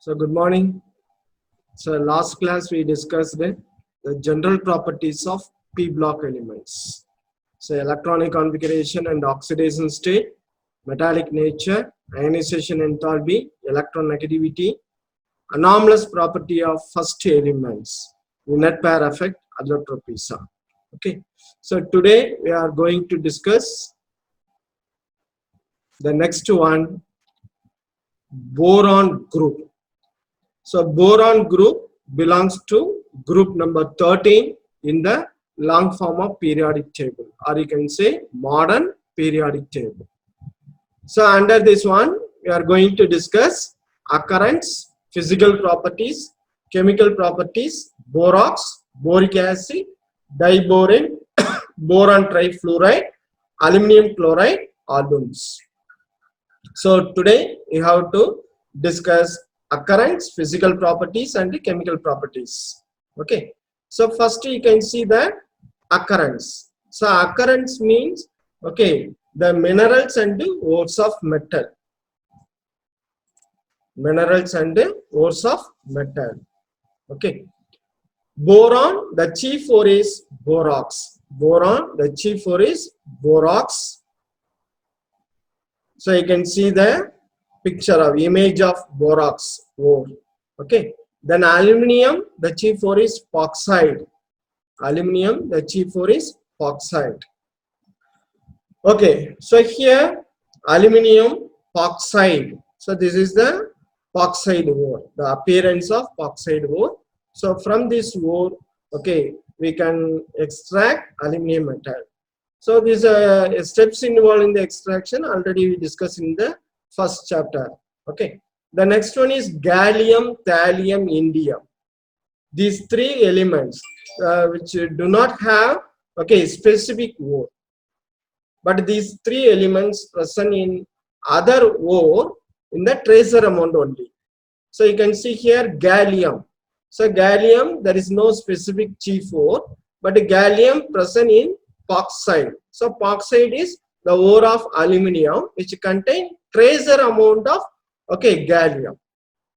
So good morning. So last class we discussed the general properties of p block elements. So electronic configuration and oxidation state, metallic nature, ionization enthalpy, electronegativity, anomalous property of first elements, unit pair effect, allotropy. Okay. So today we are going to discuss the next one, boron group. So boron group belongs to group number 13 in the long form of periodic table, or you can say modern periodic table. So under this one, we are going to discuss occurrence, physical properties, chemical properties, borax, boric acid, diboron, boron trifluoride, aluminum chloride, albumes. So today we have to discuss occurrence, physical properties and the chemical properties. Okay. So first you can see the occurrence. So occurrence means, okay, the minerals and the ores of metal. Minerals and the ores of metal. Okay. Boron, the chief ore is borax. Boron, the chief ore is borax. So you can see the picture of image of borax ore. Okay. Then aluminium, the chief ore is bauxite. Aluminium, the chief ore is bauxite. Okay. So here aluminium bauxite. So this is the bauxite ore, the appearance of bauxite ore. So from this ore, okay, we can extract aluminium metal. So these steps involved in the extraction already we discussed in the first chapter. Okay. The next one is gallium, thallium, indium. These three elements which do not have, okay, specific ore, but these three elements present in other ore in the tracer amount only. So you can see here gallium. So gallium, there is no specific chief ore, but gallium present in bauxite. So bauxite is the ore of aluminium which contain tracer amount of, okay, gallium.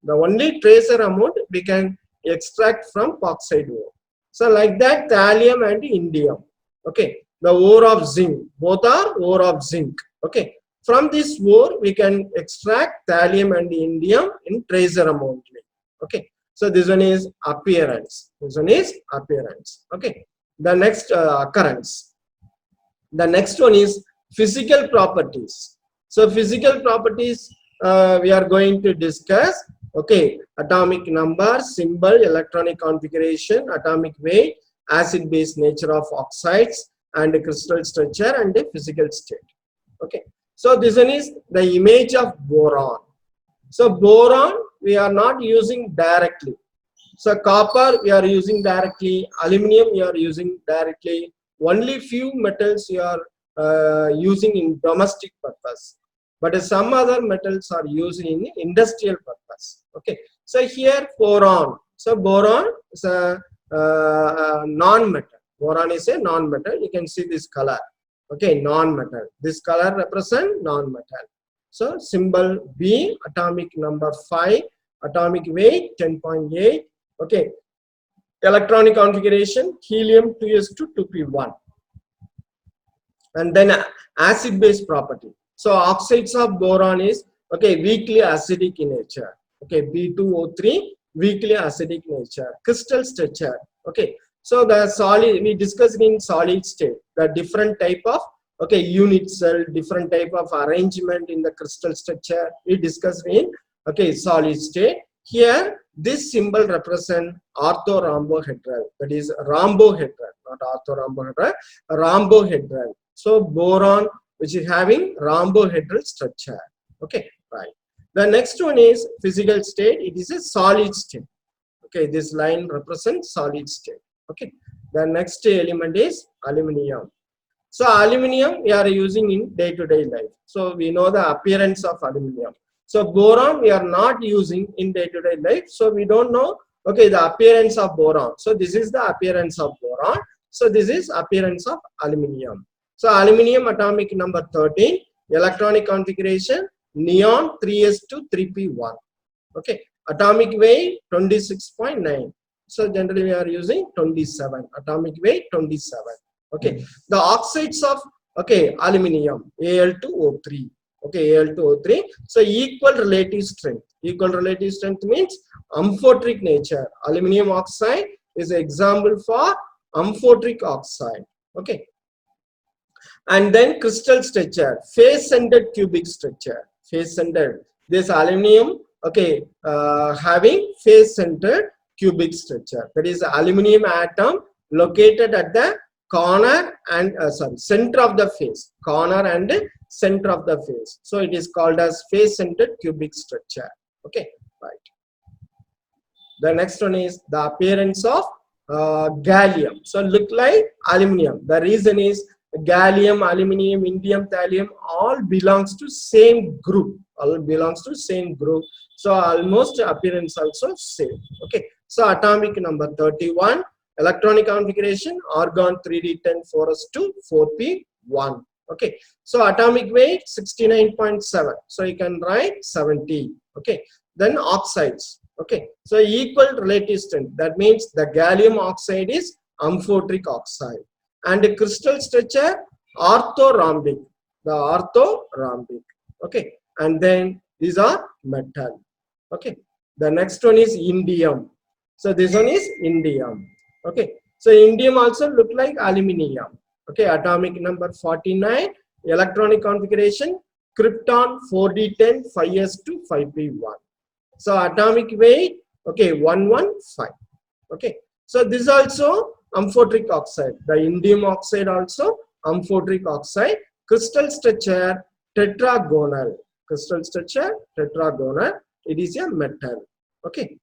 The only tracer amount we can extract from bauxite ore. So like that thallium and indium. Okay, the ore of zinc, both are ore of zinc. Okay, from this ore we can extract thallium and indium in tracer amount. Okay, so this one is appearance. This one is appearance. Okay, the next occurrence. The next one is physical properties. So physical properties we are going to discuss. Okay, atomic number, symbol, electronic configuration, atomic weight, acid base nature of oxides, and crystal structure and the physical state. Okay, so this one is the image of boron. So boron we are not using directly. So copper we are using directly, aluminum we are using directly. Only few metals you are using in domestic purpose, but some other metals are used in industrial purpose. Okay, so here boron. So boron is a non-metal. Boron is a non-metal. You can see this color. Okay, non-metal. This color represent non-metal. So symbol B, atomic number 5, atomic weight 10.8. Okay, electronic configuration helium 2s2 2p1. And then acid base property. So oxides of boron is, okay, weakly acidic in nature. Okay, B2O3, weakly acidic nature. Crystal structure. Okay, so the solid we discussed in solid state, the different type of, okay, unit cell, different type of arrangement in the crystal structure we discussed in, okay, solid state. Here this symbol represent orthorhombohedral, that is rhombohedral, not orthorhombohedral, rhombohedral. So boron which is having rhombohedral structure. Okay, right. The next one is physical state. It is a solid state. Okay, this line represents solid state. Okay, the next element is aluminium. So aluminium we are using in day-to-day life. So we know the appearance of aluminium. So boron we are not using in day-to-day life. So we don't know, okay, the appearance of boron. So this is the appearance of boron. So this is appearance of aluminium. So aluminium atomic number 13, electronic configuration neon 3s2 3p1. Okay, atomic weight 26.9. So generally we are using 27, atomic weight 27. Okay, the oxides of, okay, aluminium, Al2O3. Okay, Al2O3. So equal relative strength. Equal relative strength means amphoteric nature. Aluminium oxide is an example for amphoteric oxide. Okay, and then crystal structure, face-centered cubic structure. Face-centered. This aluminium, okay, having face-centered cubic structure. That is aluminium atom located at the corner and center of the face. Corner and center of the face. So it is called as face-centered cubic structure. Okay, right. The next one is the appearance of gallium. So look like aluminium. The reason is gallium, aluminium, indium, thallium all belongs to same group. All belongs to same group. So almost appearance also same. Okay. So atomic number 31. Electronic configuration argon 3d10 4s2 4p1. Okay. So atomic weight 69.7. So you can write 70. Okay. Then oxides. Okay, so equal relative strength. That means the gallium oxide is amphoteric oxide, and the crystal structure orthorhombic. The orthorhombic. Okay, and then these are metal. Okay, the next one is indium. So this one is indium. Okay, so indium also look like aluminium. Okay, atomic number 49. Electronic configuration krypton 4d10 5s2 5p1. So atomic weight, okay, 115. Okay, so this is also amphoteric oxide. The indium oxide also amphoteric oxide. Crystal structure tetragonal. Crystal structure tetragonal. It is a metal. Okay.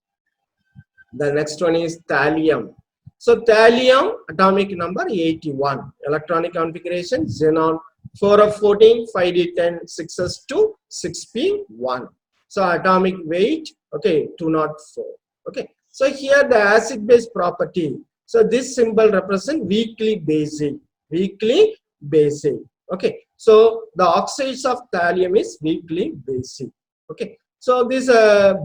The next one is thallium. So thallium atomic number 81. Electronic configuration xenon 4 of 14 5d10 6s2 6p1. So atomic weight, okay, 204. Okay, so here the acid base property. So this symbol represents weakly basic. Weakly basic. Okay, so the oxides of thallium is weakly basic. Okay, so this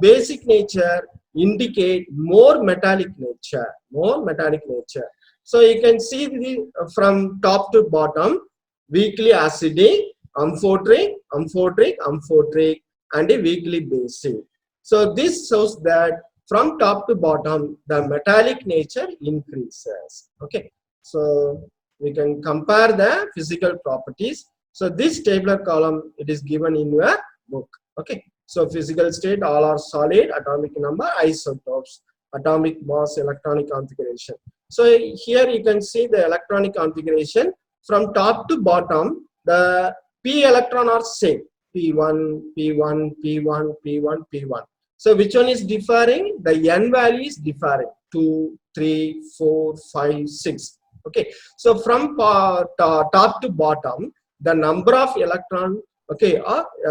basic nature indicate more metallic nature. More metallic nature. So you can see the from top to bottom, weakly acidic, amphoteric, amphoteric, amphoteric, and a weakly basic. So this shows that from top to bottom the metallic nature increases. Okay, so we can compare the physical properties. So this tabular column, it is given in your book. Okay, so physical state, all are solid, atomic number, isotopes, atomic mass, electronic configuration. So here you can see the electronic configuration from top to bottom. The p electron are same. P1, P1, P1, P1, P1. So which one is differing? The n value is differing. 2, 3, 4, 5, 6. Okay. So from top to bottom, the number of electrons, okay,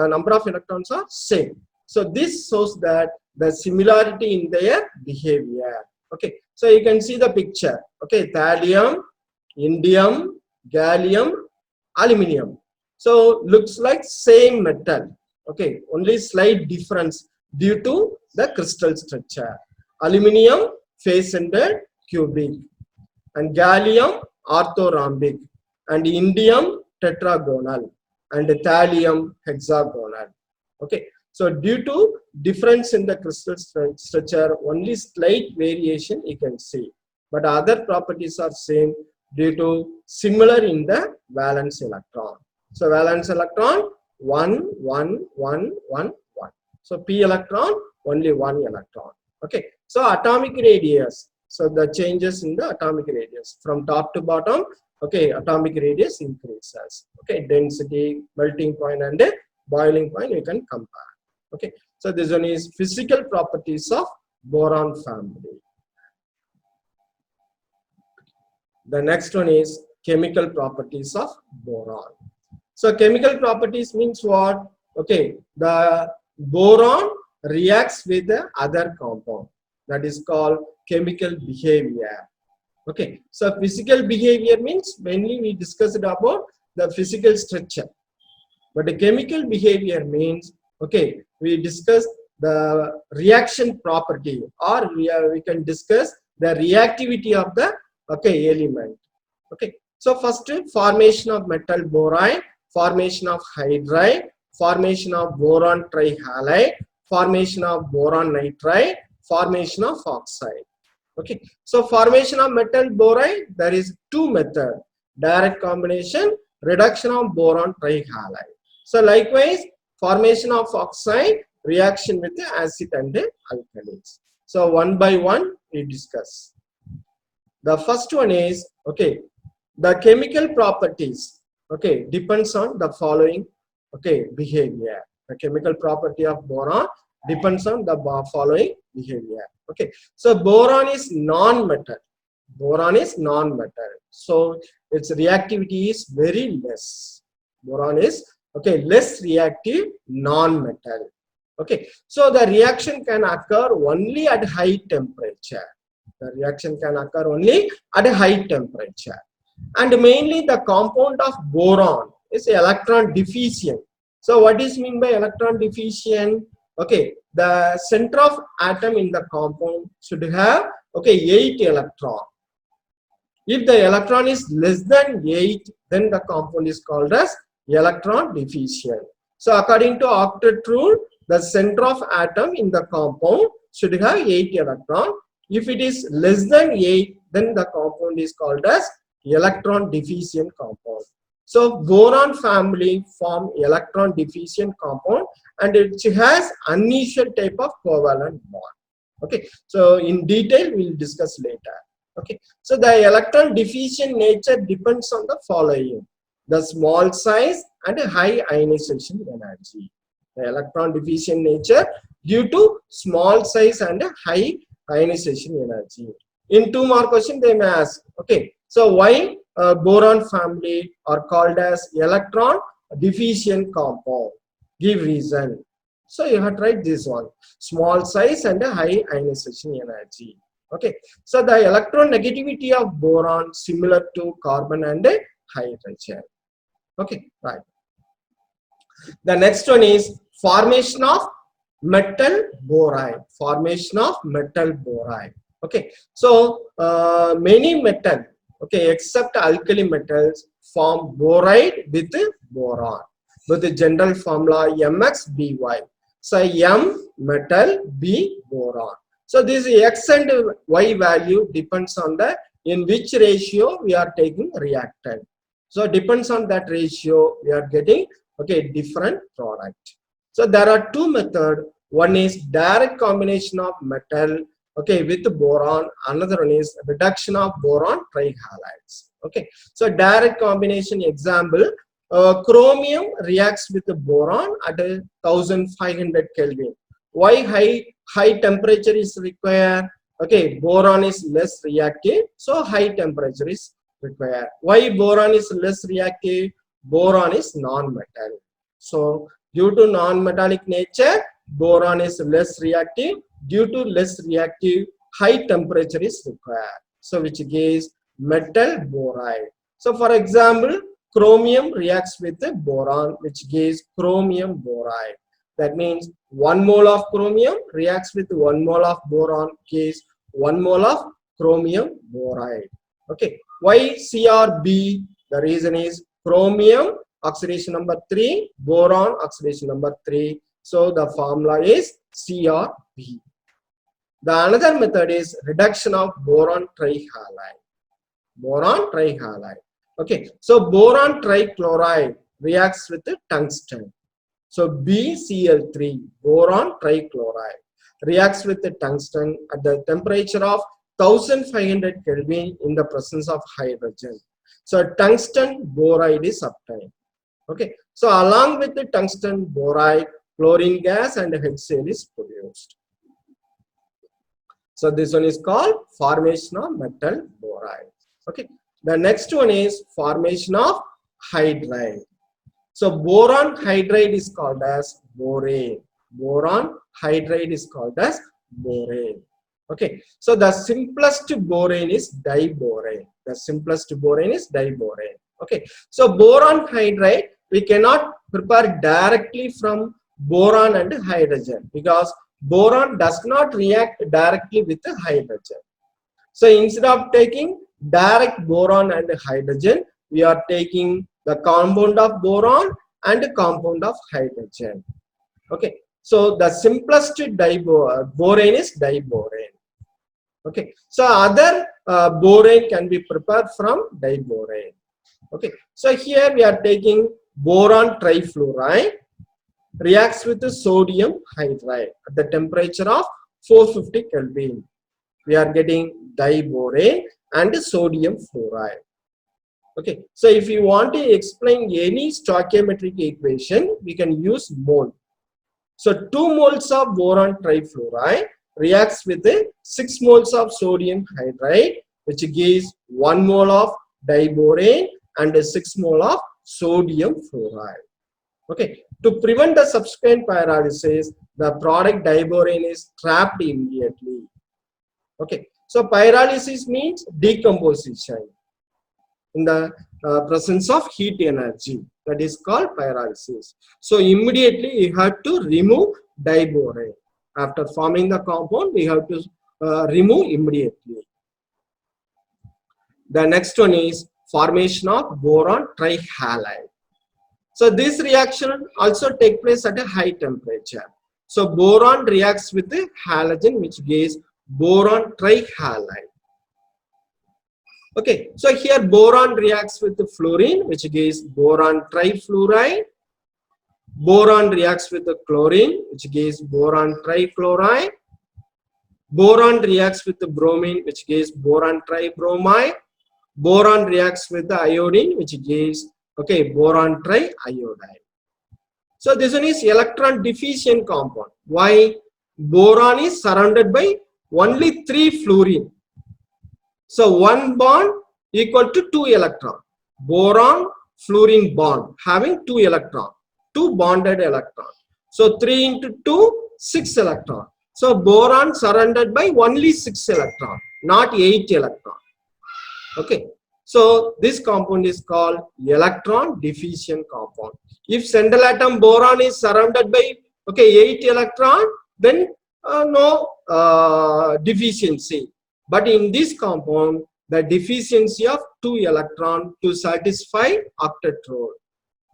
number of electrons are same. So this shows that the similarity in their behavior. Okay. So you can see the picture. Okay, thallium, indium, gallium, aluminium. So looks like same metal. Okay, only slight difference due to the crystal structure. Aluminium face-centered cubic, and gallium orthorhombic, and indium tetragonal, and thallium hexagonal. Okay, so due to difference in the crystal structure, only slight variation you can see, but other properties are same due to similar in the valence electron. So valence electron 1, 1, 1, 1, 1. So p electron only 1 electron. Okay. So atomic radius. So the changes in the atomic radius from top to bottom. Okay, atomic radius increases. Okay, density, melting point, and boiling point you can compare. Okay. So this one is physical properties of boron family. The next one is chemical properties of boron. So chemical properties means what? Okay, the boron reacts with the other compound. That is called chemical behavior. Okay, so physical behavior means mainly we discussed about the physical structure. But the chemical behavior means, okay, we discussed the reaction property, or we can discuss the reactivity of the element. Okay, so first, formation of metal boride, formation of hydride, formation of boron trihalide, formation of boron nitride, formation of oxide. Okay, so formation of metal boride, there is two methods: direct combination, reduction of boron trihalide. So likewise, formation of oxide, reaction with acid and alkalis. So one by one we discuss. The first one is, okay, the chemical properties, okay, depends on the following, okay, behavior. The chemical property of boron depends on the following behavior. Okay, so boron is non-metal. Boron is non-metal, so its reactivity is very less. Boron is, okay, less reactive, non-metal. Okay, so the reaction can occur only at high temperature. The reaction can occur only at a high temperature. And mainly the compound of boron is electron deficient. So what is mean by electron deficient? Okay, the center of atom in the compound should have, okay, 8 electron. If the electron is less than 8, then the compound is called as electron deficient. So according to octet rule, the center of atom in the compound should have 8 electron. If it is less than 8, then the compound is called as electron deficient compound. So boron family form electron deficient compound, and it has unusual type of covalent bond. Okay, so in detail we will discuss later. Okay, so the electron deficient nature depends on the following: the small size and high ionization energy. The electron deficient nature due to small size and high ionization energy. In 2 more questions they may ask, okay, so why boron family are called as electron deficient compound? Give reason. So you have tried this one: small size and high ionization energy. Okay, so the electronegativity of boron similar to carbon and hydrogen. Okay, right. The next one is formation of metal boride. Formation of metal boride. Okay, so many metal, okay, except alkali metals, form boride with boron with the general formula MXBY. So M metal, B boron. So this X and Y value depends on the in which ratio we are taking reactant. So depends on that ratio we are getting, okay, different product. So there are 2 methods. One is direct combination of metal, okay, with boron. Another one is reduction of boron trihalides. Okay, so direct combination example: chromium reacts with the boron at 1500 Kelvin. Why high temperature is required? Okay, boron is less reactive, so high temperature is required. Why boron is less reactive? Boron is non-metal. So due to non-metallic nature, boron is less reactive. Due to less reactive, high temperature is required. So which gives metal boride. So for example, chromium reacts with the boron, which gives chromium boride. That means 1 mole of chromium reacts with 1 mole of boron, gives 1 mole of chromium boride. Okay, why CRB? The reason is chromium oxidation number 3, boron oxidation number 3. So the formula is CRB. The another method is reduction of boron trihalide. Boron trihalide. Okay, so boron trichloride reacts with the tungsten. So BCl3, boron trichloride, reacts with the tungsten at the temperature of 1500 Kelvin in the presence of hydrogen. So tungsten boride is obtained. Okay, so along with the tungsten boride, chlorine gas and HCl is produced. So this one is called formation of metal boride. Okay, the next one is formation of hydride. So boron hydride is called as borane. Boron hydride is called as borane. Okay, so the simplest borane is diborane. The simplest borane is diborane. Okay, so boron hydride we cannot prepare directly from boron and hydrogen, because boron does not react directly with the hydrogen. So instead of taking direct boron and hydrogen, we are taking the compound of boron and compound of hydrogen. Okay, so the simplest borane is diborane. Okay, so other borane can be prepared from diborane. Okay, so here we are taking boron trifluoride reacts with the sodium hydride at the temperature of 450 Kelvin. We are getting diborane and sodium fluoride. Okay, so if you want to explain any stoichiometric equation, we can use mole. So 2 moles of boron trifluoride reacts with 6 moles of sodium hydride, which gives 1 mole of diborane and 6 mole of sodium fluoride. Okay, to prevent the subsequent pyrolysis, the product diborane is trapped immediately. Okay, so pyrolysis means decomposition in the presence of heat energy, that is called pyrolysis. So immediately you have to remove diborane. After forming the compound, we have to remove immediately. The next one is formation of boron trihalide. So this reaction also takes place at a high temperature. So boron reacts with the halogen, which gives boron trihalide. Okay, so here boron reacts with the fluorine, which gives boron trifluoride. Boron reacts with the chlorine, which gives boron trichloride. Boron reacts with the bromine, which gives boron tribromide. Boron reacts with the iodine, which gives boron triiodide. So this one is electron deficient compound. Why? Boron is surrounded by only 3 fluorine. So 1 bond equal to 2 electron. Boron fluorine bond having 2 electron, 2 bonded electron. So 3 into 2, 6 electron. So boron surrounded by only 6 electron, not 8 electron. Okay. So this compound is called electron deficient compound. If central atom boron is surrounded by 8 electron, then no deficiency. But in this compound, the deficiency of 2 electron to satisfy octet role.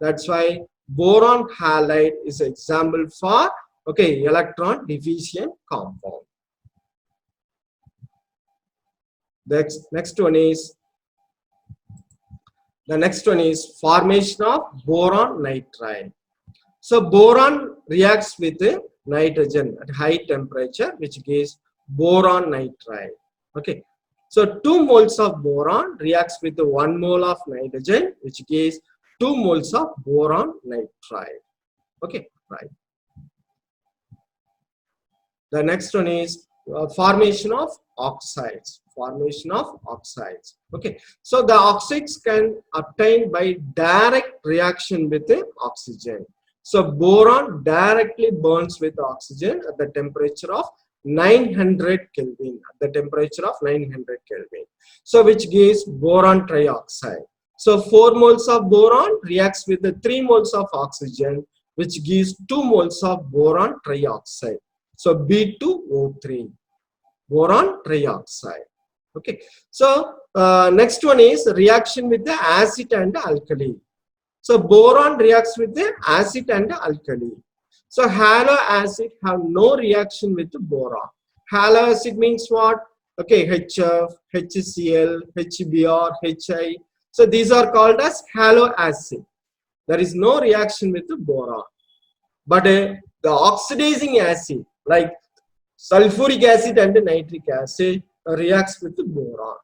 That's why boron halide is an example for electron deficient compound. The next one is formation of boron nitride. So boron reacts with nitrogen at high temperature, which gives boron nitride. Okay, so 2 moles of boron reacts with 1 mole of nitrogen, which gives 2 moles of boron nitride. Okay, right. The next one is formation of oxides. Formation of oxides. Okay, so the oxides can obtain by direct reaction with oxygen. So boron directly burns with oxygen at the temperature of 900 Kelvin. At the temperature of 900 Kelvin. So which gives boron trioxide. So 4 moles of boron reacts with the 3 moles of oxygen, which gives 2 moles of boron trioxide. So B2O3, boron trioxide. Okay, so next one is reaction with the acid and alkali. So boron reacts with the acid and alkali. So halo acid have no reaction with the boron. Halo acid means what? Okay, HF, HCl, HBr, HI. So these are called as halo acid. There is no reaction with the boron. But the oxidizing acid like sulfuric acid and nitric acid reacts with the boron.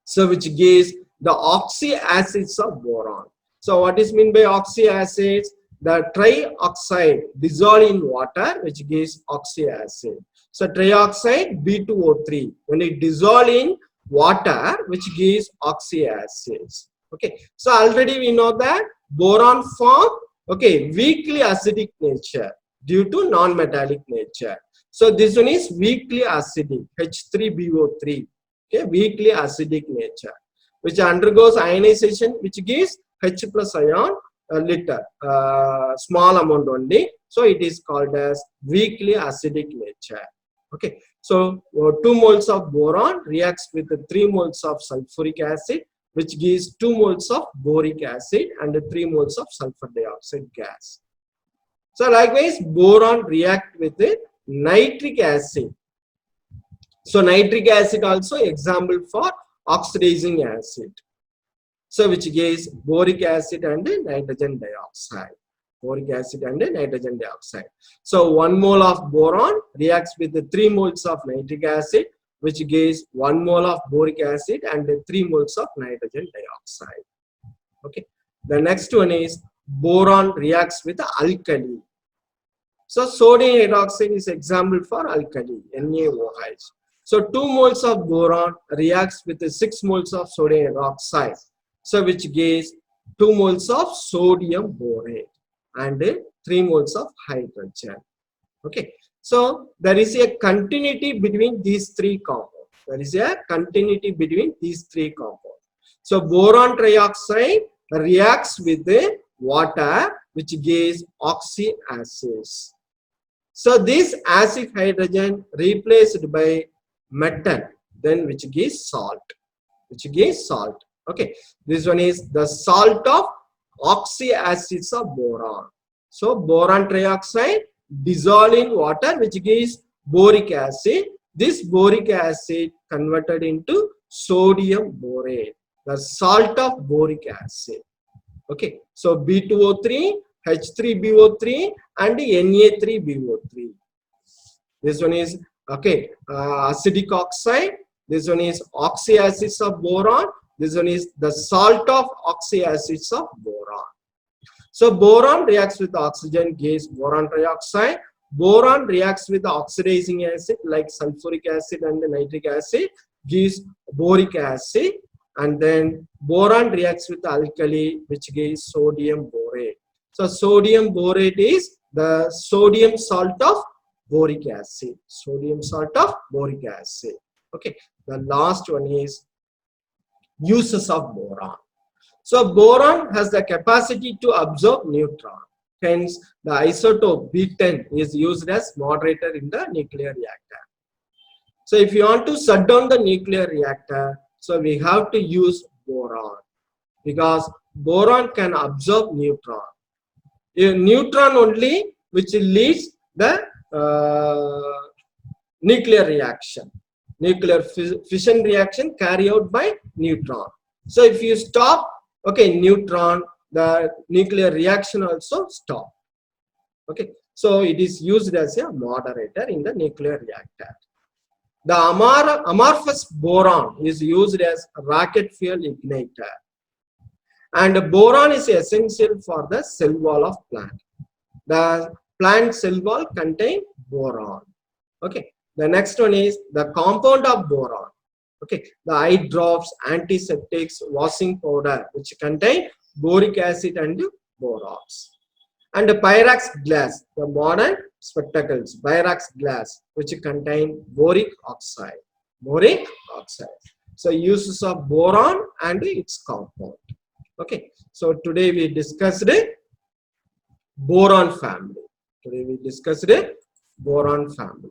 So which gives the oxy acids of boron. So what is meant by oxy acids? The trioxide dissolve in water, which gives oxy acid. So trioxide B2O3 when it dissolve in water, which gives oxy acids. Okay, so already we know that boron form weakly acidic nature due to non-metallic nature. So this one is weakly acidic, H3BO3, weakly acidic nature, which undergoes ionization, which gives H plus ion, liter, small amount only. So it is called as weakly acidic nature. Okay, so 2 moles of boron reacts with 3 moles of sulfuric acid, which gives 2 moles of boric acid and 3 moles of sulfur dioxide gas. So likewise, boron react with nitric acid. So nitric acid also example for oxidizing acid. So which gives boric acid and nitrogen dioxide. Boric acid and nitrogen dioxide. So 1 mole of boron reacts with 3 moles of nitric acid, which gives 1 mole of boric acid and 3 moles of nitrogen dioxide. Okay. The next one is boron reacts with alkali. So sodium hydroxide is example for alkali, NaOH. So 2 moles of boron reacts with 6 moles of sodium hydroxide. So which gives 2 moles of sodium borate and 3 moles of hydrogen. Okay. So there is a continuity between these 3 compounds. There is a continuity between these 3 compounds. So boron trioxide reacts with the water, which gives oxyacids. So this acid hydrogen replaced by metal, then which gives salt. Which gives salt. Okay, this one is the salt of oxyacids of boron. So boron trioxide dissolved in water, which gives boric acid. This boric acid converted into sodium borate, the salt of boric acid. Okay, so B2O3, H3BO3 and Na3BO3. This one is okay, acidic oxide. This one is oxyacids of boron. This one is the salt of oxyacids of boron. So boron reacts with oxygen, gives boron trioxide. Boron reacts with the oxidizing acid like sulfuric acid and nitric acid, gives boric acid. And then boron reacts with alkali, which gives sodium borate. So sodium borate is the sodium salt of boric acid. Sodium salt of boric acid. Okay. The last one is uses of boron. So boron has the capacity to absorb neutron. Hence, the isotope B10 is used as moderator in the nuclear reactor. So if you want to shut down the nuclear reactor, so we have to use boron because boron can absorb neutron. A neutron only which leads the nuclear reaction. Nuclear fission reaction carried out by neutron. So if you stop, okay, neutron, the nuclear reaction also stop. Okay, so it is used as a moderator in the nuclear reactor. The amorphous boron is used as a rocket fuel igniter. And boron is essential for the cell wall of plant. The plant cell wall contains boron. Okay. The next one is the compound of boron. Okay. The eye drops, antiseptics, washing powder, which contain boric acid and borox. And the pyrax glass, the modern spectacles, pyrax glass, which contain boric oxide. Boric oxide. So uses of boron and its compound. Okay. So today we discussed boron family. Today we discussed boron family.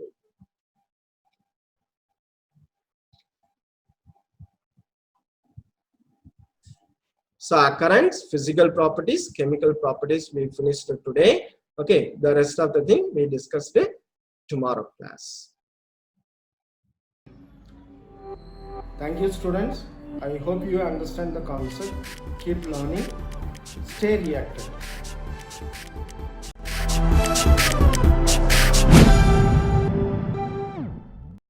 So occurrence, physical properties, chemical properties we finished today. Okay, the rest of the thing we discussed tomorrow class. Thank you students. I hope you understand the concept. Keep learning. Stay reactive.